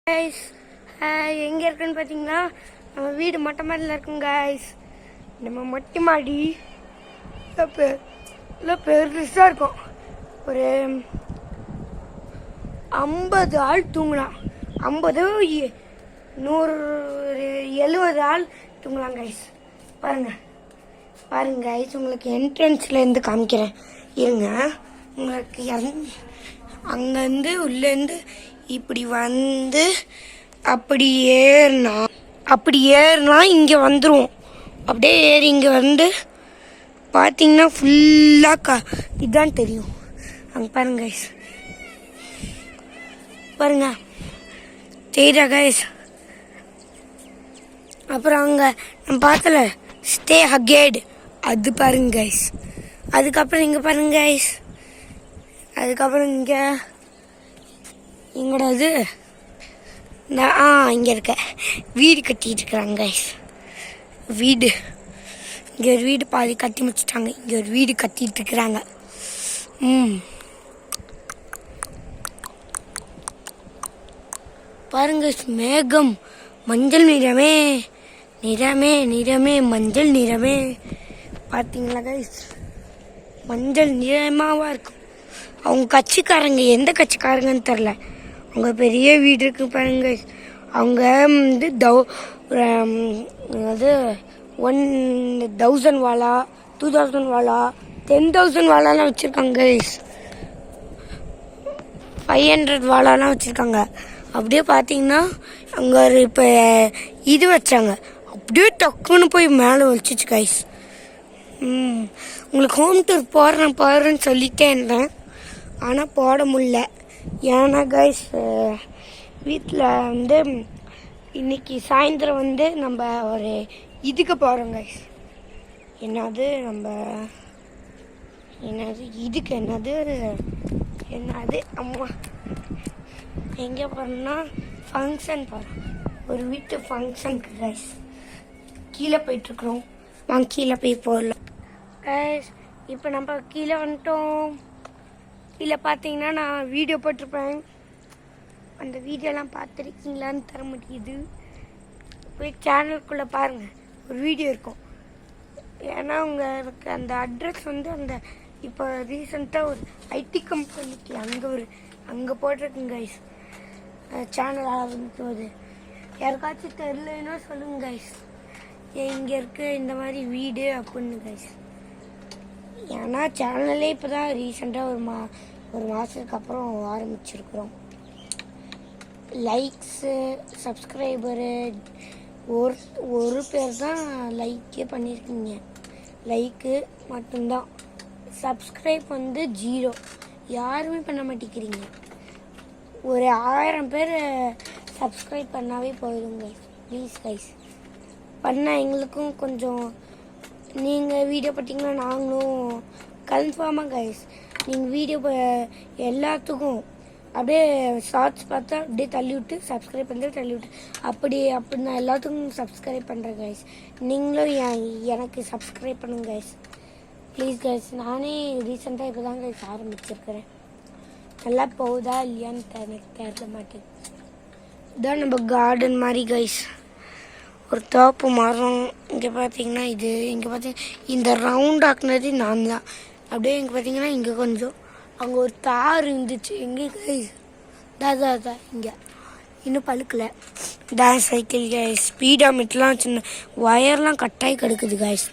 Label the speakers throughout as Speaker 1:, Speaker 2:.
Speaker 1: Guys எங்கே இருக்குன்னு பார்த்தீங்கன்னா நம்ம வீடு மொட்டை மாடியில் இருக்குங்க கைஸ். நம்ம மொட்டை மாடி இல்லை பெருசாக இருக்கும். ஒரு 50 ஆள் தூங்கலாம். 50 100 70 ஆள் தூங்கலாம் கைஸ். பாருங்க கைஸ், உங்களுக்கு என்ட்ரன்ஸ்லேருந்து காமிக்கிறேன் இருங்க. உங்களுக்கு அங்கேருந்து உள்ளேருந்து இப்படி வந்து அப்படி ஏறினா இங்கே வந்துடும். அப்படியே ஏறி இங்கே வந்து பார்த்தீங்கன்னா ஃபுல்லாக இதுதான் தெரியும். அங்கே பாருங்க கைஸ், பாருங்க தெரியுதா கைஸ். அப்புறம் அங்கே நம்ம பார்த்தல ஸ்டே ஹகேட், அது பாருங்க கைஸ். அதுக்கப்புறம் இங்கே பாருங்க கைஸ். அதுக்கப்புறம் இங்கடாது இங்கே இருக்க வீடு கட்டிட்டு இருக்கிறாங்க கைஸ். வீடு இங்கே ஒரு வீடு பாதி கட்டி முடிச்சிட்டாங்க. இங்கே ஒரு வீடு கட்டிட்டு இருக்கிறாங்க. பாருங்க மேகம் மஞ்சள் நிறமே நிறமே நிறமே மஞ்சள் நிறமே. பார்த்தீங்களா கைஸ், மஞ்சள் நிறமாவா இருக்கும். அவங்க கட்சிக்காரங்க எந்த கட்சிக்காரங்கன்னு தெரில. அவங்க பெரிய வீடு இருக்கு பாருங்க. அவங்க வந்து அது 1000 வாலா 2000 வாலா 10,000 வாலாலாம் வச்சுருக்காங்க கைஸ். 500 வாலாலாம் வச்சுருக்காங்க. அப்படியே பார்த்தீங்கன்னா அங்கே ஒரு இப்போ இது வச்சாங்க, அப்படியே டக்குன்னு போய் மேலே வச்சிச்சு கைஸ். உங்களுக்கு ஹோம் டூர் போடுறேன்னு சொல்லிட்டே இருந்தேன், ஆனால் போட முடியல. ஏன்னா கைஸ் வீட்டில் வந்து இன்னைக்கு சாயந்தரம் வந்து நம்ம ஒரு இதுக்கு போகிறோம் கைஸ். என்னது இதுக்கு என்னது அம்மா எங்கே போகிறோம்னா ஃபங்க்ஷன் போகிறோம். ஒரு வீட்டு ஃபங்க்ஷனுக்கு கைஸ். கீழே போயிட்டுருக்குறோம். வாங்க கீழே போய் போடலாம் கைஸ். இப்போ நம்ம கீழே வந்துட்டோம். கீழே பார்த்தீங்கன்னா நான் வீடியோ போட்டிருப்பேன். அந்த வீடியோலாம் பார்த்துருக்கீங்களான்னு தர முடியுது. போய் சேனலுக்குள்ளே பாருங்கள், ஒரு வீடியோ இருக்கும். ஏன்னா உங்களுக்கு அந்த அட்ரஸ் வந்து அந்த இப்போ ரீசெண்டாக ஒரு ஐடி கம்பெனிக்கு அங்கே போட்டிருக்குங்க கைஸ். சேனல் ஆரம்பிக்கும்போது யாருக்காச்சும் தெரியலன்னா சொல்லுங்க கைஸ், இங்கே இருக்க இந்த மாதிரி வீடு அப்படின்னு கைஸ். ஏன்னா சேனலே இப்போ தான் ரீசெண்டாக ஒரு மாதத்துக்கு அப்புறம் ஆரம்பிச்சிருக்கிறோம். லைக்ஸு சப்ஸ்கிரைபரு ஒரு பேர் தான் லைக்கே பண்ணியிருக்கீங்க. லைக்கு மட்டும்தான். சப்ஸ்கிரைப் வந்து 0, யாருமே பண்ண மாட்டேங்கிறீங்க. ஒரு 1000 பேர் சப்ஸ்கிரைப் பண்ணாவே போயிடும் கைஸ். ப்ளீஸ் கைஸ் பண்ணால் எங்களுக்கும் கொஞ்சம், நீங்கள் வீடியோ பார்த்தீங்கன்னா நாங்களும் கன்ஃபார்மாக கைஸ். நீங்கள் வீடியோ எல்லாத்துக்கும் அப்படியே ஷார்ட்ஸ் பார்த்தா அப்படியே தள்ளி விட்டு சப்ஸ்கிரைப் பண்ணுறது தள்ளி விட்டு அப்படி நான் எல்லாத்துக்கும் சப்ஸ்கிரைப் பண்ணுறேன் கைஸ். நீங்களும் எனக்கு சப்ஸ்கிரைப் பண்ணுங்க கைஸ் ப்ளீஸ் கைஸ். நானே ரீசெண்டாக இப்போ தான் கைஸ் ஆரம்பிச்சிருக்கிறேன். நல்லா போகுதா இல்லையான்னு எனக்கு தெரியல மாட்டேங்குது. இதான் நம்ம கார்டன் மாதிரி கைஸ். ஒரு தோப்பு மரம். இங்கே பார்த்தீங்கன்னா இங்கே பார்த்தீங்கன்னா இந்த ரவுண்ட் ஆக்குனது நான் தான். அப்படியே இங்கே பார்த்தீங்கன்னா இங்கே கொஞ்சம் அங்கே ஒரு தார் இருந்துச்சு. எங்கே கைஸ் தான் இங்கே இன்னும் பழுக்கலை. தான் சைக்கிள் கைஸ். ஸ்பீடாமீட்டர்லாம் சின்ன ஒயர்லாம் கட்டாயி கிடக்குது கைஸ்.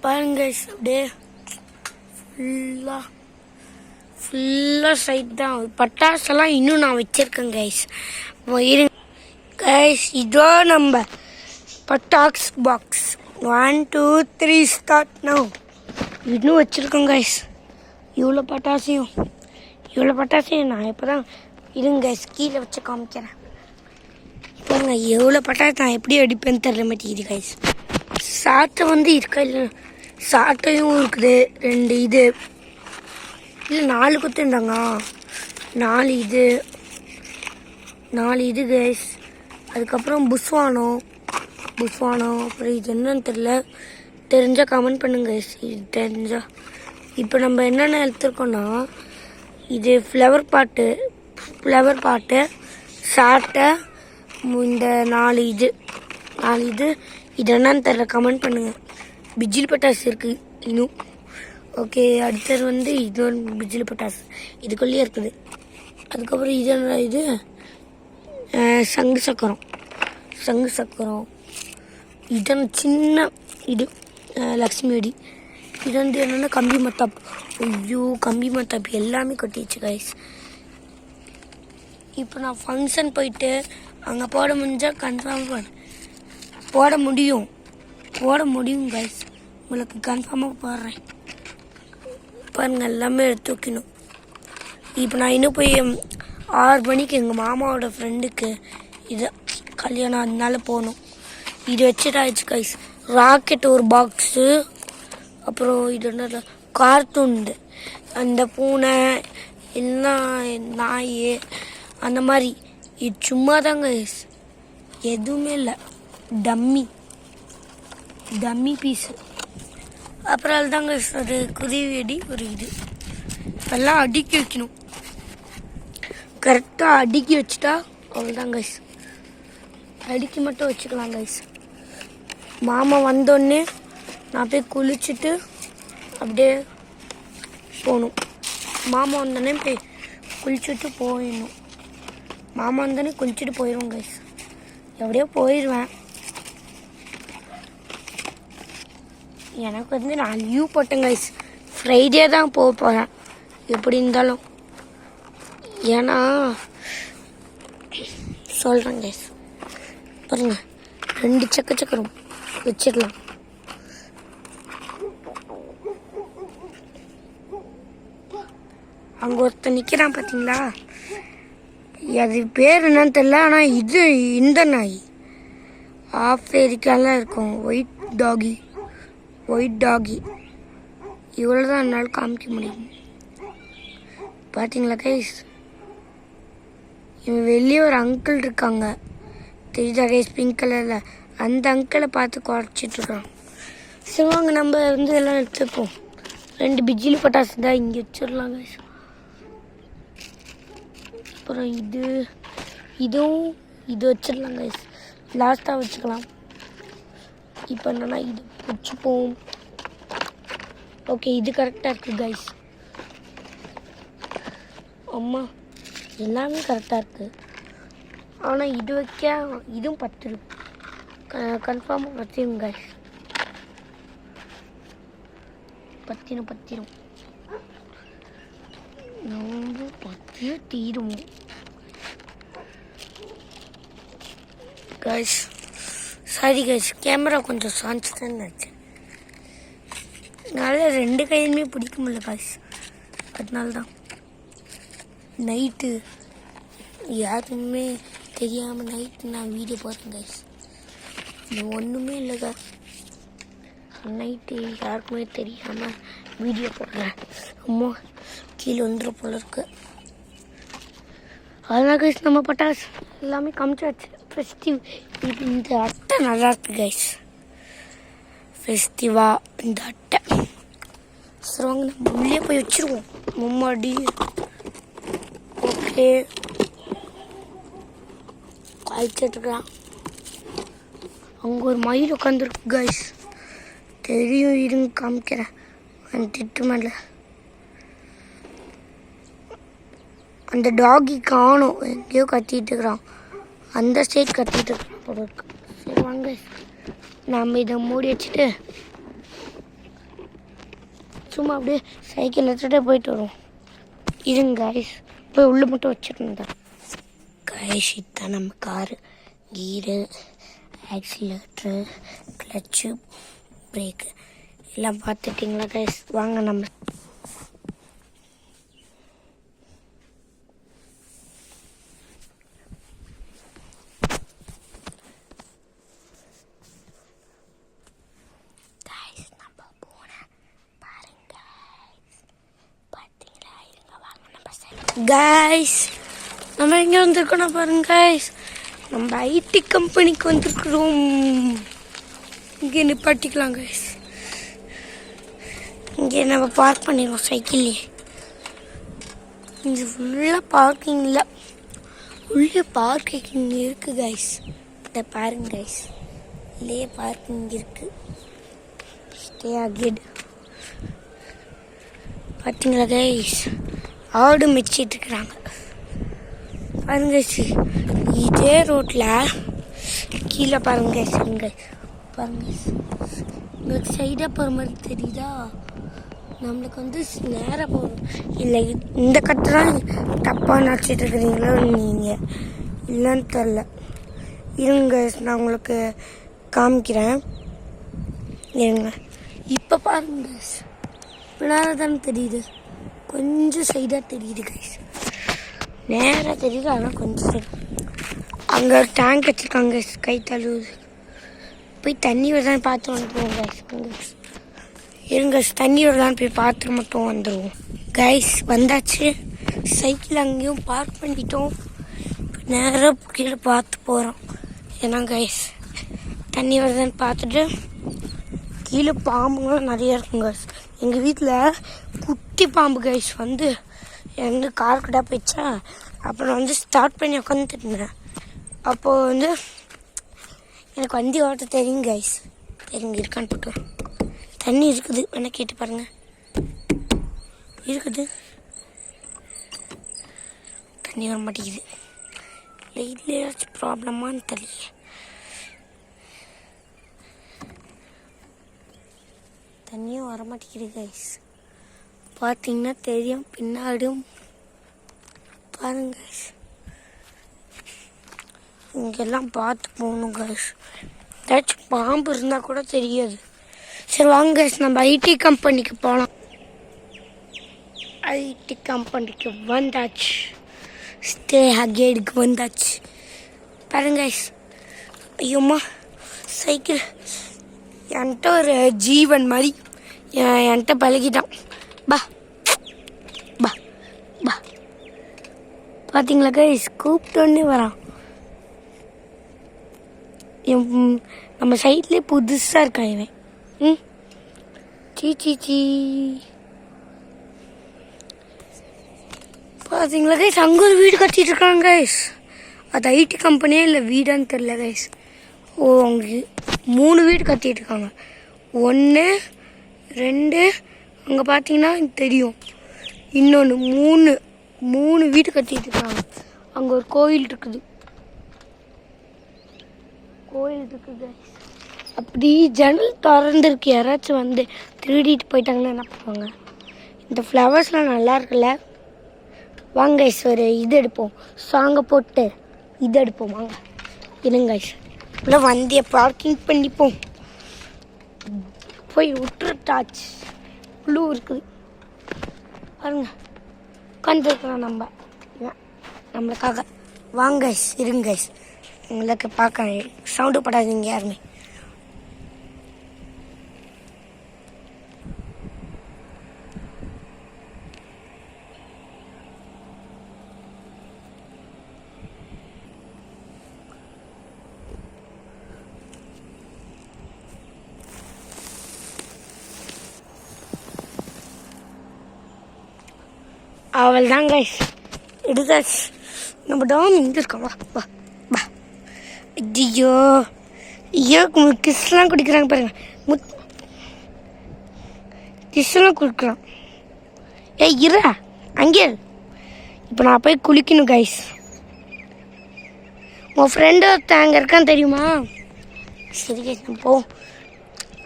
Speaker 1: பாருங்க கைஸ், அப்படியே ஃபுல்லாக சைட் தான். பட்டாசெல்லாம் இன்னும் நான் வச்சுருக்கேன் கைஸ். இருங்க கைஸ், இதோ நம்ம பட்டாக்ஸ் பாக்ஸ் 1 2 3 ஸ்டார்ட் நவ். இன்னும் வச்சுருக்கோம் கைஸ். இவ்வளோ பட்டாசையும் நான் இப்போ தான் இருங்க கைஸ் கீழே வச்சு காமிக்கிறேன். பாருங்க எவ்வளோ பட்டாசு நான் எப்படி அடிப்பேன்னு தெரிய மாட்டேங்குது கைஸ். சாட்டை வந்து இருக்கா இல்லை, சாட்டையும் இருக்குது 2 இது இல்லை 4 குத்துந்தாங்க. 4 இது கைஸ். அதுக்கப்புறம் புஸ்வானம். அப்புறம் இது என்னன்னு தெரியல, தெரிஞ்சால் கமெண்ட் பண்ணுங்க கைஸ். இது தெரிஞ்சா இப்போ நம்ம என்னென்ன எடுத்துருக்கோன்னா இது ஃப்ளவர் பாட்டு சாட்டை இந்த 4 இது இது என்னன்னு தெரியல, கமெண்ட் பண்ணுங்கள். பிஜிலி பட்டாசு இருக்குது இன்னும். ஓகே, அடுத்தது வந்து இது ஒரு பிஜிலி பட்டாசு இதுக்குள்ளேயே இருக்குது. அதுக்கப்புறம் இது சங்கு சக்கரம் இதன் சின்ன இது லக்ஷ்மி வெடி. இது வந்து என்னென்னா கம்பி மத்தாப்பு. ஐயோ, கம்பி மத்தாப்பு எல்லாமே கொட்டிடுச்சு கைஸ். இப்போ நான் ஃபங்க்ஷன் போயிட்டு அங்கே போட முடிஞ்சால் கன்ஃபார்ம் போட முடியும் கைஸ். உங்களுக்கு கன்ஃபார்மாக போடுறேன் பாருங்க. எல்லாமே எடுத்து வைக்கணும். இப்போ நான் இன்னும் போய் 6 மணிக்கு எங்கள் மாமாவோட ஃப்ரெண்டுக்கு இது கல்யாணம், அதனால போகணும். இது வச்சுட்டாச்சு கைஸ். ராக்கெட் ஒரு பாக்ஸு, அப்புறம் இது என்ன கார்ட்டூன், அந்த பூனை எல்லாம் நாய் அந்த மாதிரி. இது சும்மா தான் கைஸ், எதுவுமே இல்லை. Dummy piece. அப்புறம் அதுதாங்க ஒரு குருவி வெடி ஒரு இது. எல்லாம் அடுக்கி வைக்கணும். கரெக்டாக அடுக்கி வச்சுட்டா அவ்வளோதான் கைஸ். அடுக்கி மட்டும் வச்சுக்கலாம் கைஸ். மாமா வந்தோடனே நான் போய் குளிச்சுட்டு அப்படியே போகணும். மாமா வந்தோடனே போய் குளிச்சுட்டு போயிடணும். மாமா வந்தோடனே குளிச்சுட்டு போயிடுவோம் கைஸ். எப்படியோ போயிடுவேன். எனக்கு வந்து நான் லீவ் போட்டேன் கைஸ். ஃப்ரைடே தான் போக போகிறேன் எப்படி இருந்தாலும். ஏன்னா சொல்கிறேன் கைஸ், பாருங்க 2 சக்கரம் வச்சிடலாம். அங்கே ஒருத்தர் நிற்கிறான் பார்த்தீங்களா, அது பேர் என்னன்னு தெரியல. ஆனால் இது இந்த நாய் ஆஃப்ரிக்காலாம் இருக்கும். ஒயிட் டாகி இவ்வளோ தான் என்னால் காமிக்க முடியும். பார்த்தீங்களா கைஸ், இவன் வெளியே ஒரு அங்கிள் இருக்காங்க தெரியுதா கைஸ், பிங்க் கலரில். அந்த அங்கிளை பார்த்து குறைச்சிட்ருக்கான். சரி வாங்க நம்ம வந்து எல்லாம் எடுத்துப்போம். 2 பிஜிலி பட்டாசு தான் இங்கே வச்சிடலாம் கைஸ். அப்புறம் இதுவும் வச்சிடலாம் கைஸ். லாஸ்ட்டாக வச்சுக்கலாம். இப்போ என்னன்னா இது வச்சுப்போம். ஓகே, இது கரெக்டாக இருக்குது கைஸ். அம்மா எல்லாமே கரெக்டாக இருக்குது. ஆனால் இது வைக்க இதுவும் 10 கன்ஃபார்மாக பத்திரும் கைஸ். பத்திரும் நம்ம 10 தீரும் கைஸ். சரி கைஸ், கேமரா கொஞ்சம் சாஞ்சு தான் ஆச்சு. என்னால் 2 கையுமே பிடிக்க முடியல கைஸ். அதனால தான் நைட்டு யாருக்குமே தெரியாமல் நைட்டு நான் வீடியோ போடுறேன் கைஸ். இது ஒன்றுமே இல்லைங்க, நைட்டு யாருக்குமே தெரியாமல் வீடியோ போடுறேன். அம்மா கீழே வந்துட போல இருக்கு. அதனால் கைஸ் நம்ம பட்டாசு எல்லாமே காமிச்சாச்சு. ஃபெஸ்டிவ் இந்த அட்டை நல்லா இருக்கு கைஸ். ஃபெஸ்டிவா இந்த அட்டை. சரி வாங்க நம்ம உள்ளே போய் வச்சுருவோம் முன்னாடி. ஓகே, காய்ச்சிட்ருக்கலாம். அங்கே ஒரு மயில் உட்காந்துருக்கு கைஸ். தெரியும், இருங்க காமிக்கிறேன். அந்த திட்டு மேலே அந்த டாகி காணும், எங்கேயோ கத்திட்டு இருக்கிறான். அந்த சைட் கத்திட்டு இருக்கிறான் போல இருக்கு. சரி வாங்க நாம் இதை மூடி வச்சுட்டு சும்மா அப்படியே சைக்கிள் எடுத்துகிட்டே போயிட்டு வருவோம். இருங்க கைஸ், போய் உள்ளே மட்டும் வச்சுருந்தேன் கைஸ். இதுதான் நம்ம காரு. கீரு, ஆக்சிலேட்ரு, கிளச்சு, பிரேக்கு எல்லாம் பார்த்துட்டிங்களா கைஸ்? வாங்க நம்ம கைஸ் நம்ம எங்கே வந்திருக்கோம் பாருங்க கைஸ். நம்ம ஐடி கம்பெனிக்கு வந்திருக்கிறோம். இங்கே நிப்பாட்டிக்கலாம் கைஸ். இங்கே நம்ம பார்க் பண்ணிடுவோம் சைக்கிள்லேயே. இங்கே ஃபுல்லாக பார்க்கிங்கில் உள்ளே பார்க்கிங் இருக்குது கைஸ். இதை பாருங்க கைஸ், இல்லையே பார்க்கிங் இருக்குது. ஸ்டே அகெட் பார்த்தீங்களா கைஸ், ஆடு மிச்சிட்டு இருக்கிறாங்க பாருங்க கைஸ். இதே ரோட்டில் கீழே பாருங்க கைஸ், இங்கே பாருங்க உங்களுக்கு சைடாக போகிற மாதிரி தெரியுதா? நம்மளுக்கு வந்து நேராக போகணும். இல்லை இந்த கட்டெலாம் தப்பாக நினச்சிட்டு இருக்கிறீங்களோ நீங்கள், இல்லைன்னு தெரில. இருங்க நான் உங்களுக்கு காமிக்கிறேன். இருங்க இப்போ பாருங்க கைஸ், நேராக தானே தெரியுது, கொஞ்சம் சைடாக தெரியுது கைஸ். நேராக தெரியுது, ஆனால் கொஞ்சம் சைடு. அங்கே ஒரு டேங்க் வச்சுருக்காங்க கைஸ், கை தழுவுது. போய் தண்ணி வருதான்னு பார்த்து வந்துடுவோம் கைஸ். இருங்க தண்ணி வருதான்னு போய் பார்த்து மட்டும் வந்துடுவோம் கைஸ். வந்தாச்சு, சைக்கிள் அங்கேயும் பார்க் பண்ணிட்டோம். நேராக கீழே பார்த்து போகிறோம். ஏன்னா கைஸ் தண்ணி வருதான்னு பார்த்துட்டு, கீழே பாம்புங்களும் நிறைய இருக்கும் கைஸ். எங்கள் வீட்டில் குட்டி பாம்பு கைஸ் வந்து எங்கள் கார் கிட்ட போயிடுச்சா, அப்புறம் வந்து ஸ்டார்ட் பண்ணி உட்காந்துட்டு இருந்தேன். அப்போது வந்து எனக்கு வண்டி ஓட்ட தெரியும் கைஸ். தெரியுங்க இருக்கான்னு போட்டு தண்ணி இருக்குது, வேணா கேட்டு பாருங்க. இருக்குது, தண்ணி வர மாட்டேங்குது. இல்லை ஏதாச்சும் ப்ராப்ளமானு தெரியல. தண்ணியும் வர மாட்டேங்குது கைஸ். பார்த்தீங்கன்னா தெரியும், பின்னாடியும் பாருங்க கைஸ். இங்கெல்லாம் பார்த்து போகணும் கைஸ், ஏதாச்சும் பாம்பு இருந்தால் கூட தெரியாது. சரி வாங்க கைஸ், நம்ம ஐடி கம்பெனிக்கு போகலாம். ஐடி கம்பெனிக்கு வந்தாச்சு, ஸ்டே அகேடுக்கு வந்தாச்சு. பாருங்க கைஸ், ஐயோம்மா சைக்கிள் என்கிட்ட ஒரு ஜீவன் மாதிரி என்கிட்ட பழகிட்டான். பா பா பா பார்த்தீங்களா கைஸ், கூப்பிட்டோன்னே வரான். நம்ம சைட்லேயே புதுசாக இருக்கான் இவன். சீ பார்த்தீங்களா கைஸ், அங்கே ஒரு வீடு கட்டிட்டு இருக்காங்க கைஸ். அது ஐடி கம்பெனியே இல்லை வீடான்னு தெரில கைஸ். ஓ அங்கே 3 வீடு கட்டிட்டு இருக்காங்க. 1 2 அங்கே பார்த்தீங்கன்னா தெரியும், இன்னொன்று 3 வீடு கட்டிட்டு இருக்காங்க. அங்கே ஒரு கோயில் இருக்குது கைஸ். அப்படி ஜன்னல் திறந்துருக்கு, யாராச்சும் வந்து திருடிட்டு போயிட்டாங்கன்னா என்ன பண்ணுவாங்க? இந்த ஃப்ளவர்ஸ்லாம் நல்லா இருக்குல்ல. வாங்க கைஸ், ஒரு இது எடுப்போம், சாங்கை போட்டு இது எடுப்போம். வாங்க இருங்க கைஸ், இல்லை வண்டியை பார்க்கிங் பண்ணிப்போம். போய் விட்டுட்டாச்சு, ப்ளூ இருக்குது பாருங்க, உட்காந்துருக்கலாம் நம்மளுக்காக. வாங்க கைஸ், இருங்க கைஸ், உங்களுக்கு பார்க்க சவுண்டு படாதீங்க யாருமே. அவள் தான் கைஸ் எடுத்தாச்சு. நம்ம டாம் இங்கே இருக்கோம். வா வா வா. ஐயோ ஐயோ, கிஸ்லாம் குடிக்கிறாங்க பாருங்க, கிஸ்லாம் குடிக்கிறான். இரா அங்கே. இப்போ நான் போய் குளிக்கணும் கைஸ். உன் ஃப்ரெண்டு ஒருத்தன் அங்கே இருக்கான்னு தெரியுமா? சரி கைஸ், நம்ம போ,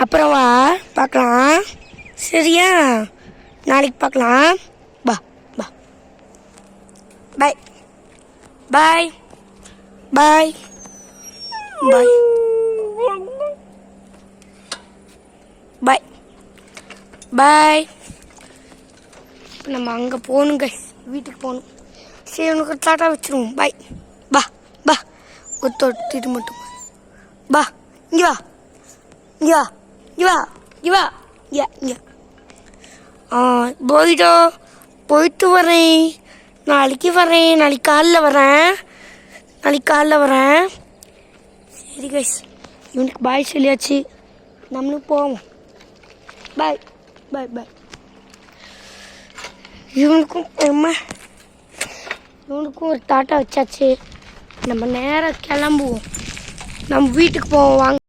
Speaker 1: அப்புறம் வா பார்க்கலாம். சரியா, நாளைக்கு பார்க்கலாம். பா பா பாய் பாய் பாய் பாய் பாய் பாய். இப்போ நம்ம அங்கே போகணும் கைஸ், வீட்டுக்கு போகணும். சரி உனக்கு டாட்டா வச்சுருவோம். பாய் பா பா. ஒத்திட்டு மட்டும் பா. இங்கே வா இங்கே வா இங்கே வா இங்கே வா இங்கே இங்கே. போயிட்டு வரேன், நாளைக்கு வரேன், நாளைக்கு காலைல வரேன். சரி கைஸ், இவனுக்கு பாய் சொல்லியாச்சு, நம்மளும் போவோம். பாய் பாய் பாய். இவனுக்கும் இவனுக்கும் ஒரு டாட்டா வச்சாச்சு. நம்ம நேராக கிளம்புவோம். நம்ம வீட்டுக்கு போவோம் வாங்க.